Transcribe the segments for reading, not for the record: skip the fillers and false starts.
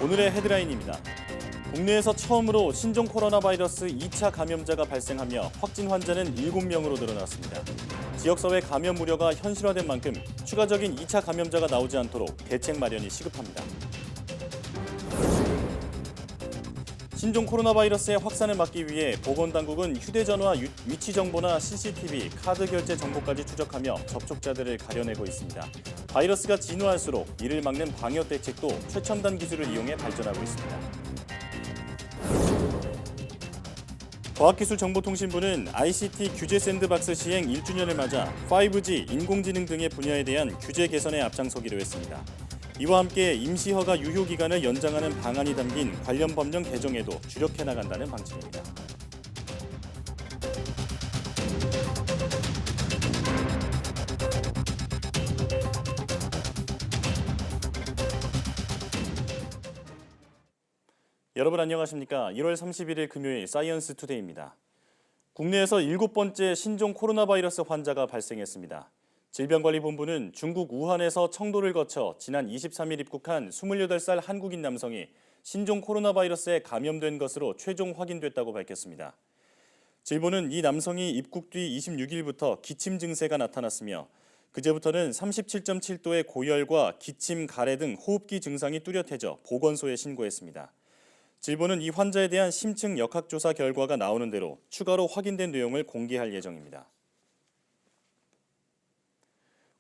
오늘의 헤드라인입니다. 국내에서 처음으로 신종 코로나 바이러스 2차 감염자가 발생하며 확진 환자는 7명으로 늘어났습니다. 지역사회 감염 우려가 현실화된 만큼 추가적인 2차 감염자가 나오지 않도록 대책 마련이 시급합니다. 신종 코로나 바이러스의 확산을 막기 위해 보건당국은 휴대전화 위치 정보나 CCTV, 카드 결제 정보까지 추적하며 접촉자들을 가려내고 있습니다. 바이러스가 진화할수록 이를 막는 방역 대책도 최첨단 기술을 이용해 발전하고 있습니다. 과학기술정보통신부는 ICT 규제 샌드박스 시행 1주년을 맞아 5G, 인공지능 등의 분야에 대한 규제 개선에 앞장서기로 했습니다. 이와 함께 임시허가 유효기간을 연장하는 방안이 담긴 관련 법령 개정에도 주력해 나간다는 방침입니다. 여러분 안녕하십니까? 1월 31일 금요일 사이언스 투데이입니다. 국내에서 7번째 신종 코로나 바이러스 환자가 발생했습니다. 질병관리본부는 중국 우한에서 청도를 거쳐 지난 23일 입국한 28살 한국인 남성이 신종 코로나 바이러스에 감염된 것으로 최종 확인됐다고 밝혔습니다. 질본은 이 남성이 입국 뒤 26일부터 기침 증세가 나타났으며 그제부터는 37.7도의 고열과 기침, 가래 등 호흡기 증상이 뚜렷해져 보건소에 신고했습니다. 질본은 이 환자에 대한 심층 역학조사 결과가 나오는 대로 추가로 확인된 내용을 공개할 예정입니다.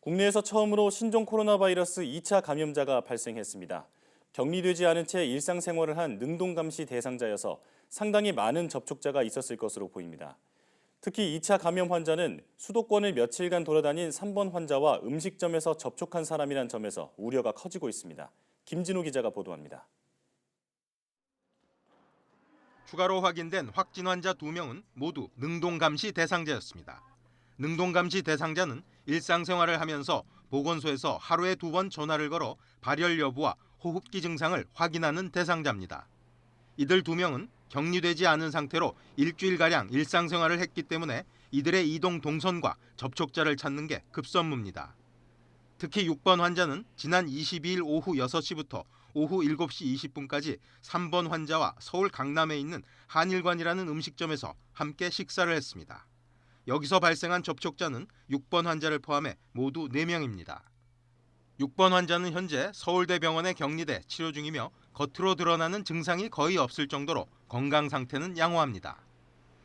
국내에서 처음으로 신종 코로나 바이러스 2차 감염자가 발생했습니다. 격리되지 않은 채 일상생활을 한 능동감시 대상자여서 상당히 많은 접촉자가 있었을 것으로 보입니다. 특히 2차 감염 환자는 수도권을 며칠간 돌아다닌 3번 환자와 음식점에서 접촉한 사람이란 점에서 우려가 커지고 있습니다. 김진우 기자가 보도합니다. 추가로 확인된 확진 환자 2명은 모두 능동감시 대상자였습니다. 능동감시 대상자는 일상생활을 하면서 보건소에서 하루에 2번 전화를 걸어 발열 여부와 호흡기 증상을 확인하는 대상자입니다. 이들 2명은 격리되지 않은 상태로 일주일가량 일상생활을 했기 때문에 이들의 이동 동선과 접촉자를 찾는 게 급선무입니다. 특히 6번 환자는 지난 22일 오후 6시부터 오후 7시 20분까지 3번 환자와 서울 강남에 있는 한일관이라는 음식점에서 함께 식사를 했습니다. 여기서 발생한 접촉자는 6번 환자를 포함해 모두 4명입니다. 6번 환자는 현재 서울대병원에 격리돼 치료 중이며 겉으로 드러나는 증상이 거의 없을 정도로 건강 상태는 양호합니다.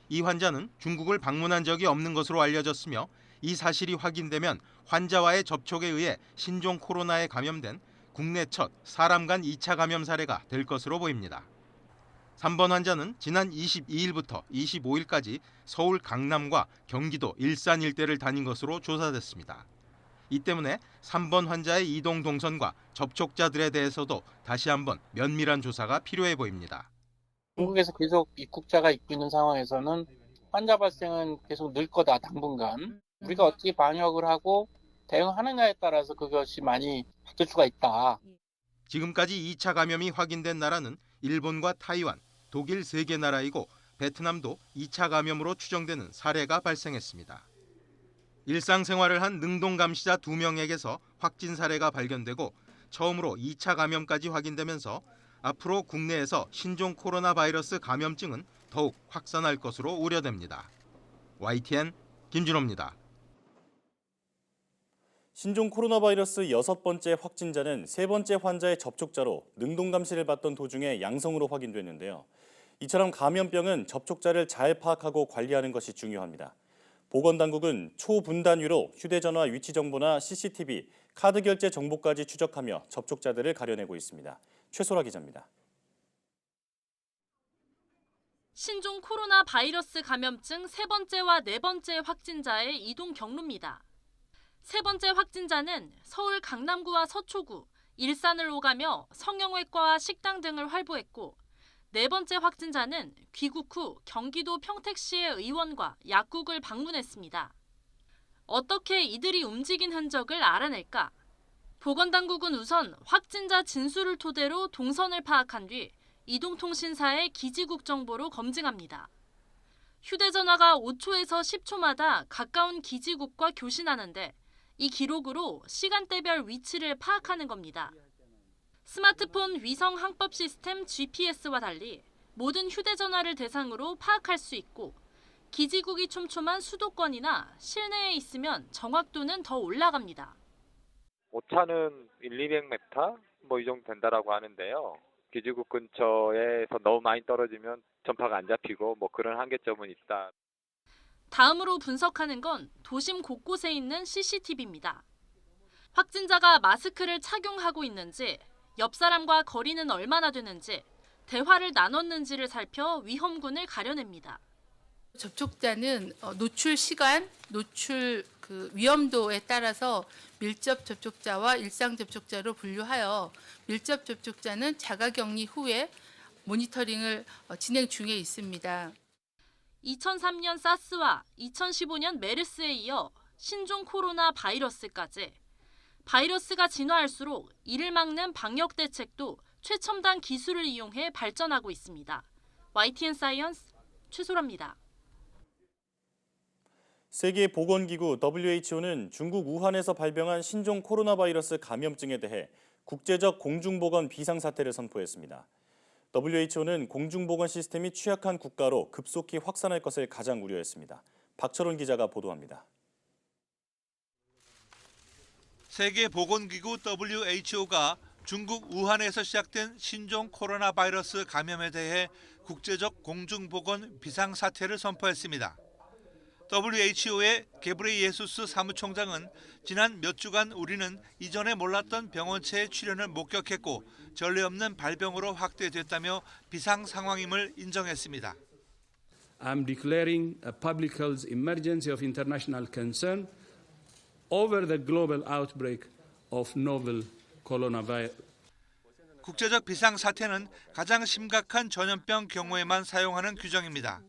이 환자는 중국을 방문한 적이 없는 것으로 알려졌으며 이 사실이 확인되면 환자와의 접촉에 의해 신종 코로나에 감염된 국내 첫 사람 간 2차 감염 사례가 될 것으로 보입니다. 3번 환자는 지난 22일부터 25일까지 서울 강남과 경기도 일산 일대를 다닌 것으로 조사됐습니다. 이 때문에 3번 환자의 이동 동선과 접촉자들에 대해서도 다시 한번 면밀한 조사가 필요해 보입니다. 중국에서 계속 입국자가 있고 있는 상황에서는 환자 발생은 계속 늘 거다, 당분간. 우리가 어떻게 방역을 하고 대응하느냐에 따라서 그것이 많이 바뀔 수가 있다. 지금까지 2차 감염이 확인된 나라는 일본과 타이완, 독일 3개 나라이고 베트남도 2차 감염으로 추정되는 사례가 발생했습니다. 일상생활을 한 능동감시자 2명에게서 확진 사례가 발견되고 처음으로 2차 감염까지 확인되면서 앞으로 국내에서 신종 코로나 바이러스 감염증은 더욱 확산할 것으로 우려됩니다. YTN 김준호입니다. 신종 코로나 바이러스 6번째 확진자는 3번째 환자의 접촉자로 능동감시를 받던 도중에 양성으로 확인됐는데요. 이처럼 감염병은 접촉자를 잘 파악하고 관리하는 것이 중요합니다. 보건당국은 초분단위로 휴대전화 위치 정보나 CCTV, 카드 결제 정보까지 추적하며 접촉자들을 가려내고 있습니다. 최소라 기자입니다. 신종 코로나 바이러스 감염증 3번째와 4번째 확진자의 이동 경로입니다. 3번째 확진자는 서울 강남구와 서초구, 일산을 오가며 성형외과와 식당 등을 활보했고 4번째 확진자는 귀국 후 경기도 평택시의 의원과 약국을 방문했습니다. 어떻게 이들이 움직인 흔적을 알아낼까? 보건당국은 우선 확진자 진술을 토대로 동선을 파악한 뒤 이동통신사의 기지국 정보로 검증합니다. 휴대전화가 5초에서 10초마다 가까운 기지국과 교신하는데 이 기록으로 시간대별 위치를 파악하는 겁니다. 스마트폰 위성 항법 시스템 GPS와 달리 모든 휴대전화를 대상으로 파악할 수 있고 기지국이 촘촘한 수도권이나 실내에 있으면 정확도는 더 올라갑니다. 오차는 1-200m 뭐 이 정도 된다라고 하는데요. 기지국 근처에서 너무 많이 떨어지면 전파가 안 잡히고 뭐 그런 한계점은 있다. 다음으로 분석하는 건 도심 곳곳에 있는 CCTV입니다. 확진자가 마스크를 착용하고 있는지, 옆 사람과 거리는 얼마나 되는지, 대화를 나눴는지를 살펴 위험군을 가려냅니다. 접촉자는 노출 시간, 노출 위험도에 따라서 밀접 접촉자와 일상 접촉자로 분류하여 밀접 접촉자는 자가격리 후에 모니터링을 진행 중에 있습니다. 2003년 사스와 2015년 메르스에 이어 신종 코로나 바이러스까지 바이러스가 진화할수록 이를 막는 방역 대책도 최첨단 기술을 이용해 발전하고 있습니다. YTN 사이언스 최소라입니다. 세계보건기구 WHO는 중국 우한에서 발병한 신종 코로나 바이러스 감염증에 대해 국제적 공중보건 비상사태를 선포했습니다. WHO는 공중보건 시스템이 취약한 국가로 급속히 확산할 것을 가장 우려했습니다. 박철원 기자가 보도합니다. 세계보건기구 WHO가 중국 우한에서 시작된 신종 코로나 바이러스 감염에 대해 국제적 공중보건 비상사태를 선포했습니다. WHO의 게브레예수스 사무총장은 지난 몇 주간 우리는 이전에 몰랐던 병원체의 출현을 목격했고 전례 없는 발병으로 확대됐다며 비상 상황임을 인정했습니다. I'm declaring a public health emergency of international concern over the global outbreak of novel coronavirus. 국제적 비상 사태는 가장 심각한 전염병 경우에만 사용하는 규정입니다.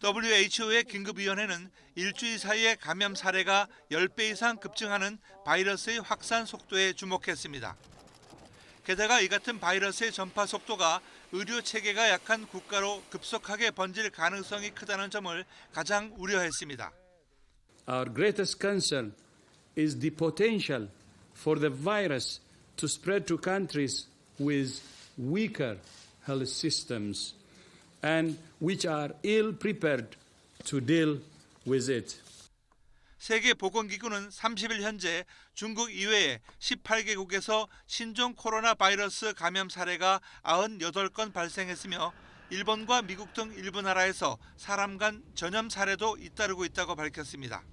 WHO의 긴급위원회는 일주일 사이에 감염 사례가 10배 이상 급증하는 바이러스의 확산 속도에 주목했습니다. 게다가 이 같은 바이러스의 전파 속도가 의료 체계가 약한 국가로 급속하게 번질 가능성이 크다는 점을 가장 우려했습니다. Our greatest concern is the potential for the virus to spread to countries with weaker health systems and which are ill prepared to deal with it. 세계보건기구는 30일 현재 중국 이외에 18개국에서 신종 코로나 바이러스 감염 사례가 98건 발생했으며 일본과 미국 등 일부 나라에서 사람 간 전염 사례도 잇따르고 있다고 밝혔습니다.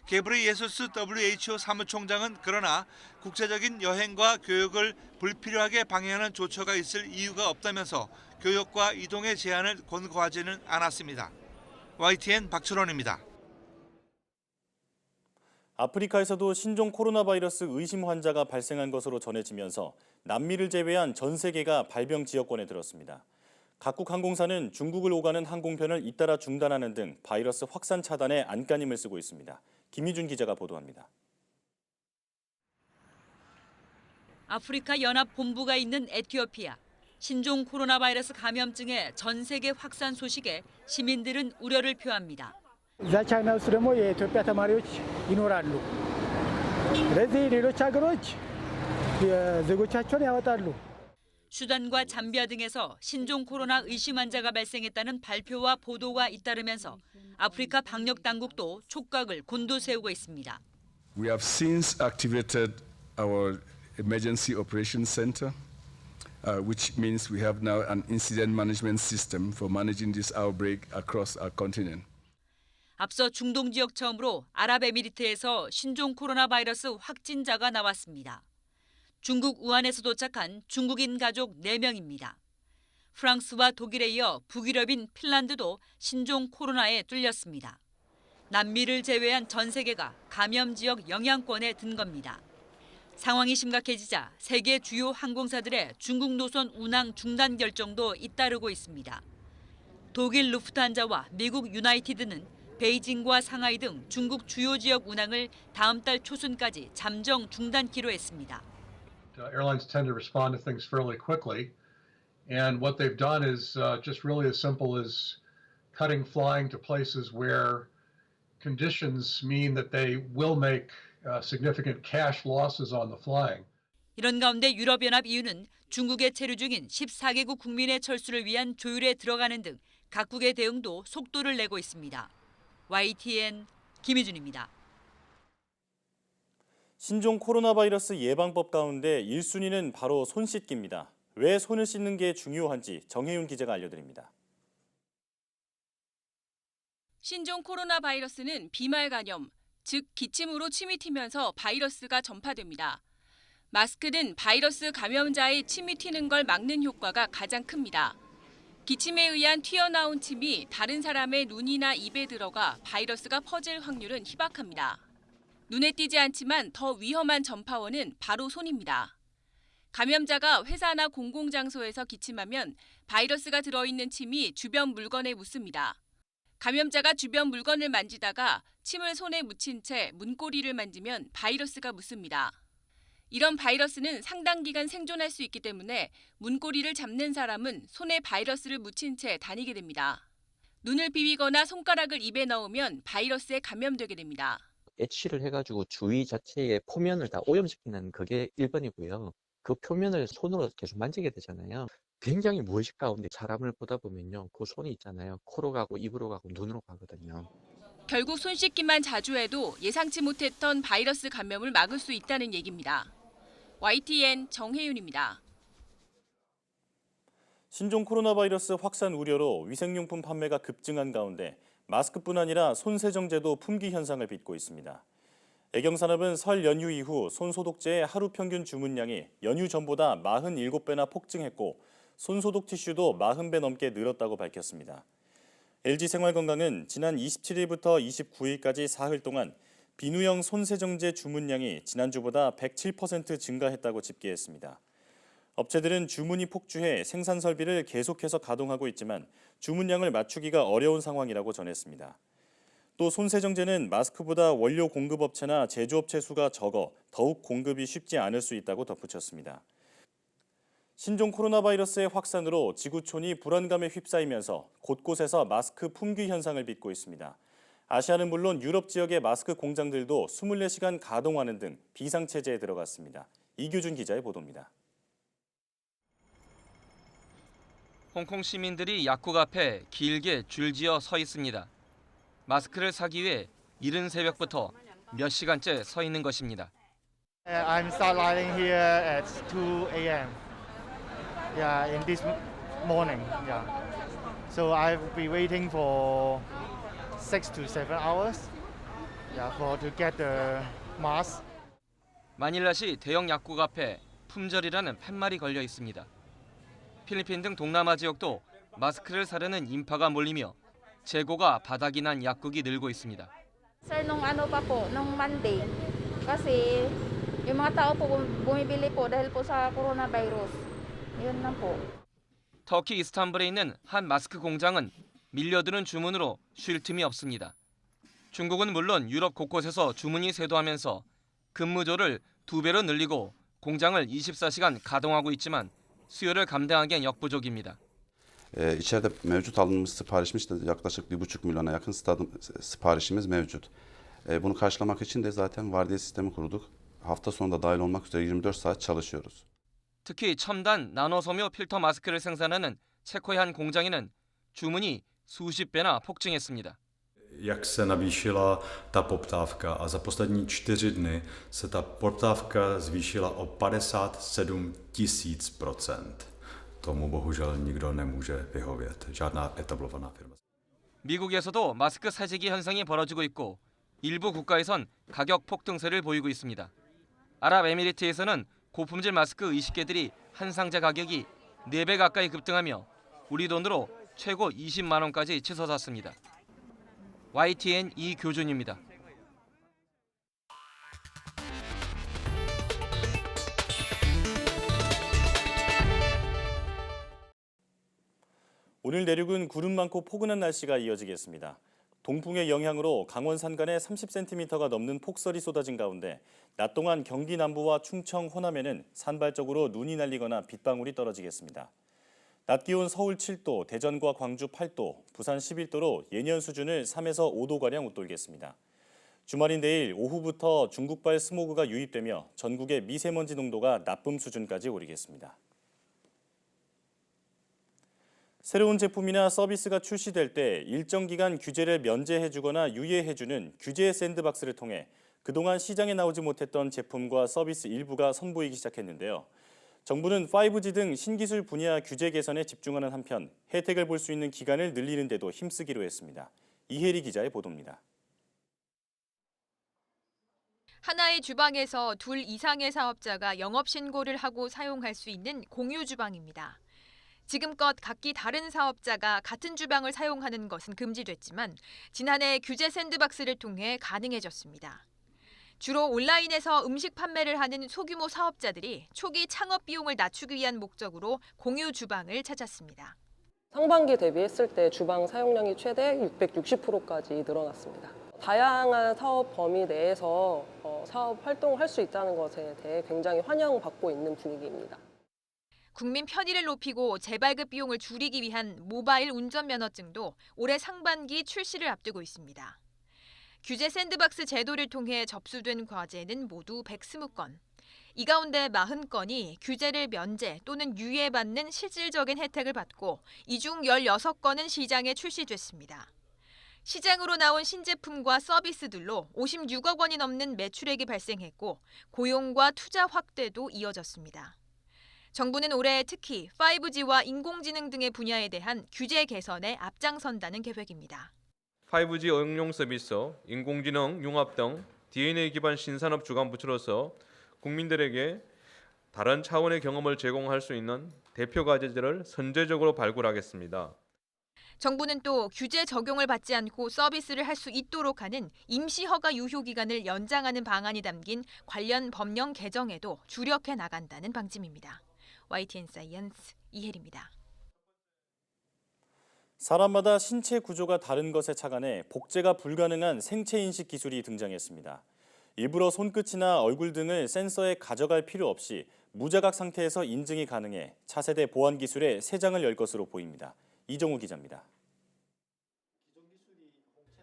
게브레예수스 WHO 사무총장은 그러나 국제적인 여행과 교육을 불필요하게 방해하는 조처가 있을 이유가 없다면서 교역과 이동의 제한을 권고하지는 않았습니다. YTN 박철원입니다. 아프리카에서도 신종 코로나 바이러스 의심 환자가 발생한 것으로 전해지면서 남미를 제외한 전 세계가 발병 지역권에 들었습니다. 각국 항공사는 중국을 오가는 항공편을 잇따라 중단하는 등 바이러스 확산 차단에 안간힘을 쓰고 있습니다. 김희준 기자가 보도합니다. 아프리카 연합 본부가 있는 에티오피아. 신종 코로나 바이러스 감염증의 전 세계 확산 소식에 시민들은 우려를 표합니다. እዛ ቻይና ውስጥ ደግሞ የኢትዮጵያ ተማሪዎች ይኖራሉ። ስለዚህ ሌሎች ሀገሮች ዜጎቻቸውን ያወጣሉ. 수단과 잠비아 등에서 신종 코로나 의심 환자가 발생했다는 발표와 보도가 잇따르면서 아프리카 방역 당국도 촉각을 곤두세우고 있습니다. We have since activated our emergency operations center, which means we have now an incident management system for managing this outbreak across our continent. 앞서 중동 지역 처음으로 아랍에미리트에서 신종 코로나 바이러스 확진자가 나왔습니다. 중국 우한에서 도착한 중국인 가족 4명입니다. 프랑스와 독일에 이어 북유럽인 핀란드도 신종 코로나에 뚫렸습니다. 남미를 제외한 전 세계가 감염 지역 영향권에 든 겁니다. 상황이 심각해지자 세계 주요 항공사들의 중국 노선 운항 중단 결정도 잇따르고 있습니다. 독일 루프트한자와 미국 유나이티드는 베이징과 상하이 등 중국 주요 지역 운항을 다음 달 초순까지 잠정 중단키로 했습니다. Airlines tend to respond to things fairly quickly, and what they've done is just really as simple as cutting flying to places where conditions mean that they will make significant cash losses on the flying. 이런 가운데 유럽연합 EU는 중국에 체류 중인 14개국 국민의 철수를 위한 조율에 들어가는 등 각국의 대응도 속도를 내고 있습니다. YTN 김희준입니다. 신종 코로나 바이러스 예방법 가운데 1순위는 바로 손 씻기입니다. 왜 손을 씻는 게 중요한지 정혜윤 기자가 알려드립니다. 신종 코로나 바이러스는 비말 감염, 즉 기침으로 침이 튀면서 바이러스가 전파됩니다. 마스크는 바이러스 감염자의 침이 튀는 걸 막는 효과가 가장 큽니다. 기침에 의한 튀어나온 침이 다른 사람의 눈이나 입에 들어가 바이러스가 퍼질 확률은 희박합니다. 눈에 띄지 않지만 더 위험한 전파원은 바로 손입니다. 감염자가 회사나 공공장소에서 기침하면 바이러스가 들어있는 침이 주변 물건에 묻습니다. 감염자가 주변 물건을 만지다가 침을 손에 묻힌 채 문고리를 만지면 바이러스가 묻습니다. 이런 바이러스는 상당 기간 생존할 수 있기 때문에 문고리를 잡는 사람은 손에 바이러스를 묻힌 채 다니게 됩니다. 눈을 비비거나 손가락을 입에 넣으면 바이러스에 감염되게 됩니다. 애취를 해가지고 주위 자체의 표면을 다 오염시키는 그게 1번이고요. 그 표면을 손으로 계속 만지게 되잖아요. 굉장히 무의식 가운데 사람을 보다 보면요. 그 손이 있잖아요. 코로 가고 입으로 가고 눈으로 가거든요. 결국 손 씻기만 자주 해도 예상치 못했던 바이러스 감염을 막을 수 있다는 얘기입니다. YTN 정혜윤입니다. 신종 코로나 바이러스 확산 우려로 위생용품 판매가 급증한 가운데 마스크뿐 아니라 손세정제도 품귀 현상을 빚고 있습니다. 애경산업은 설 연휴 이후 손소독제의 하루 평균 주문량이 연휴 전보다 47배나 폭증했고 손소독 티슈도 40배 넘게 늘었다고 밝혔습니다. LG생활건강은 지난 27일부터 29일까지 사흘 동안 비누형 손세정제 주문량이 지난주보다 107% 증가했다고 집계했습니다. 업체들은 주문이 폭주해 생산 설비를 계속해서 가동하고 있지만 주문량을 맞추기가 어려운 상황이라고 전했습니다. 또 손세정제는 마스크보다 원료 공급업체나 제조업체 수가 적어 더욱 공급이 쉽지 않을 수 있다고 덧붙였습니다. 신종 코로나 바이러스의 확산으로 지구촌이 불안감에 휩싸이면서 곳곳에서 마스크 품귀 현상을 빚고 있습니다. 아시아는 물론 유럽 지역의 마스크 공장들도 24시간 가동하는 등 비상체제에 들어갔습니다. 이규준 기자의 보도입니다. 홍콩 시민들이 약국 앞에 길게 줄지어 서 있습니다. 마스크를 사기 위해 이른 새벽부터 몇 시간째 서 있는 것입니다. I'm start lining here at 2 a.m. Yeah, in this morning. Yeah. So I will be waiting for 6 to 7 hours. Yeah, for to get the mask. 마닐라시 대형 약국 앞에 품절이라는 팻말이 걸려 있습니다. 필리핀 등 동남아 지역도 마스크를 사려는 인파가 몰리며 재고가 바닥이 난 약국이 늘고 있습니다. Sir, nung ano pa po, nung Monday, kasi yung mga tao po bumibili po dahil po sa coronavirus. Yun lang po. 터키 이스탄불에 있는 한 마스크 공장은 밀려드는 주문으로 쉴 틈이 없습니다. 중국은 물론 유럽 곳곳에서 주문이 쇄도하면서 근무조를 2배로 늘리고 공장을 24시간 가동하고 있지만 수요를 감당하기엔 역부족입니다. İçeride mevcut alınmış siparişimiz de yaklaşık 1,5 milyona yakın siparişimiz mevcut. Bunu karşılamak için de zaten vardiya sistemi kurduk. Hafta sonunda dahil olmak üzere 24 saat çalışıyoruz. 특히 첨단 나노섬유 필터 마스크를 생산하는 체코의 한 공장에는 주문이 수십 배나 폭증했습니다. Jak se navýšila ta poptávka a za poslední 4 dny se ta poptávka zvýšila o 57 000%. Tomu bohužel nikdo nemůže vyhovět, žádná etablovaná firma. 미국에서도 마스크 사재기 현상이 벌어지고 있고 일부 국가에선 가격 폭등세를 보이고 있습니다. 아랍에미리트에서는 고품질 마스크 20개들이 한 상자 가격이 4배 가까이 급등하며 우리 돈으로 최고 20만 원까지 치솟았습니다. YTN 이교준입니다. 오늘 내륙은 구름 많고 포근한 날씨가 이어지겠습니다. 동풍의 영향으로 강원 산간에 30cm가 넘는 폭설이 쏟아진 가운데 낮 동안 경기 남부와 충청, 호남에는 산발적으로 눈이 날리거나 빗방울이 떨어지겠습니다. 낮 기온 서울 7도, 대전과 광주 8도, 부산 11도로 예년 수준을 3에서 5도가량 웃돌겠습니다. 주말인 내일 오후부터 중국발 스모그가 유입되며 전국의 미세먼지 농도가 나쁨 수준까지 오르겠습니다. 새로운 제품이나 서비스가 출시될 때 일정 기간 규제를 면제해주거나 유예해주는 규제 샌드박스를 통해 그동안 시장에 나오지 못했던 제품과 서비스 일부가 선보이기 시작했는데요. 정부는 5G 등 신기술 분야 규제 개선에 집중하는 한편 혜택을 볼 수 있는 기간을 늘리는 데도 힘쓰기로 했습니다. 이혜리 기자의 보도입니다. 하나의 주방에서 2 이상의 사업자가 영업신고를 하고 사용할 수 있는 공유 주방입니다. 지금껏 각기 다른 사업자가 같은 주방을 사용하는 것은 금지됐지만 지난해 규제 샌드박스를 통해 가능해졌습니다. 주로 온라인에서 음식 판매를 하는 소규모 사업자들이 초기 창업 비용을 낮추기 위한 목적으로 공유 주방을 찾았습니다. 상반기 대비했을 때 주방 사용량이 최대 660%까지 늘어났습니다. 다양한 사업 범위 내에서 사업 활동을 할 수 있다는 것에 대해 굉장히 환영받고 있는 분위기입니다. 국민 편의를 높이고 재발급 비용을 줄이기 위한 모바일 운전면허증도 올해 상반기 출시를 앞두고 있습니다. 규제 샌드박스 제도를 통해 접수된 과제는 모두 120건. 이 가운데 40건이 규제를 면제 또는 유예받는 실질적인 혜택을 받고 이 중 16건은 시장에 출시됐습니다. 시장으로 나온 신제품과 서비스들로 56억 원이 넘는 매출액이 발생했고 고용과 투자 확대도 이어졌습니다. 정부는 올해 특히 5G와 인공지능 등의 분야에 대한 규제 개선에 앞장선다는 계획입니다. 5G 응용 서비스, 인공지능 융합 등 DNA 기반 신산업 주간 부처로서 국민들에게 다른 차원의 경험을 제공할 수 있는 대표 과제들을 선제적으로 발굴하겠습니다. 정부는 또 규제 적용을 받지 않고 서비스를 할 수 있도록 하는 임시허가 유효 기간을 연장하는 방안이 담긴 관련 법령 개정에도 주력해 나간다는 방침입니다. YTN 사이언스 이혜리입니다. 사람마다 신체 구조가 다른 것에 착안해 복제가 불가능한 생체 인식 기술이 등장했습니다. 일부러 손끝이나 얼굴 등을 센서에 가져갈 필요 없이 무자각 상태에서 인증이 가능해 차세대 보안 기술의 새 장을 열 것으로 보입니다. 이정우 기자입니다.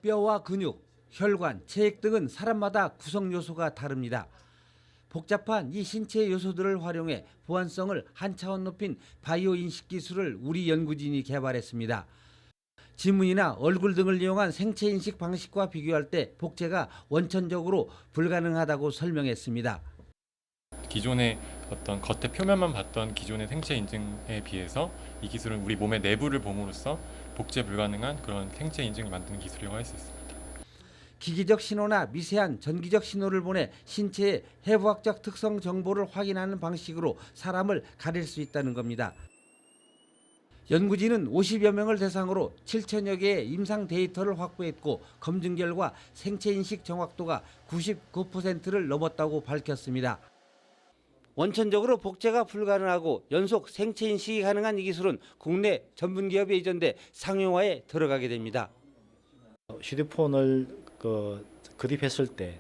뼈와 근육, 혈관, 체액 등은 사람마다 구성 요소가 다릅니다. 복잡한 이 신체 요소들을 활용해 보안성을 한 차원 높인 바이오 인식 기술을 우리 연구진이 개발했습니다. 지문이나 얼굴 등을 이용한 생체 인식 방식과 비교할 때 복제가 원천적으로 불가능하다고 설명했습니다. 기존의 어떤 겉의 표면만 봤던 기존의 생체 인증에 비해서 이 기술은 우리 몸의 내부를 봄으로써 복제 불가능한 그런 생체 인증을 만드는 기술이라고 할 수 있습니다. 기기적 신호나 미세한 전기적 신호를 보내 신체의 해부학적 특성 정보를 확인하는 방식으로 사람을 가릴 수 있다는 겁니다. 연구진은 50여 명을 대상으로 7천여 개의 임상 데이터를 확보했고 검증 결과 생체 인식 정확도가 99%를 넘었다고 밝혔습니다. 원천적으로 복제가 불가능하고 연속 생체 인식이 가능한 이 기술은 국내 전문 기업에 이전돼 상용화에 들어가게 됩니다. 휴대폰을 그립했을 때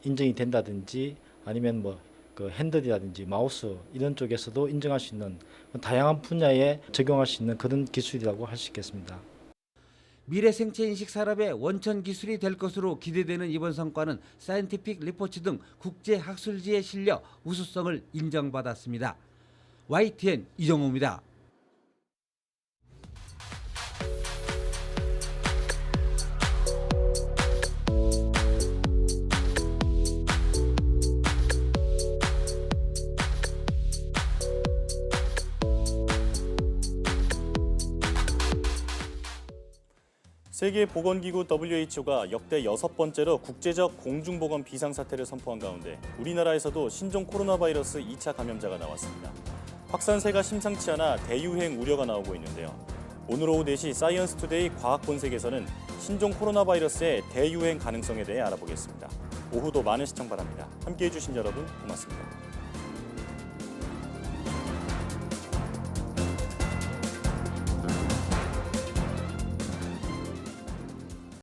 인증이 된다든지 아니면 핸들이라든지 마우스 이런 쪽에서도 인증할 수 있는 다양한 분야에 적용할 수 있는 그런 기술이라고 할 수 있겠습니다. 미래 생체 인식 산업의 원천 기술이 될 것으로 기대되는 이번 성과는 사이언티픽 리포츠 등 국제 학술지에 실려 우수성을 인정받았습니다. YTN 이정우입니다. 세계보건기구 WHO가 역대 6번째로 국제적 공중보건 비상사태를 선포한 가운데 우리나라에서도 신종 코로나 바이러스 2차 감염자가 나왔습니다. 확산세가 심상치 않아 대유행 우려가 나오고 있는데요. 오늘 오후 4시 사이언스 투데이 과학본색에서는 신종 코로나 바이러스의 대유행 가능성에 대해 알아보겠습니다. 오후도 많은 시청 바랍니다. 함께해 주신 여러분 고맙습니다.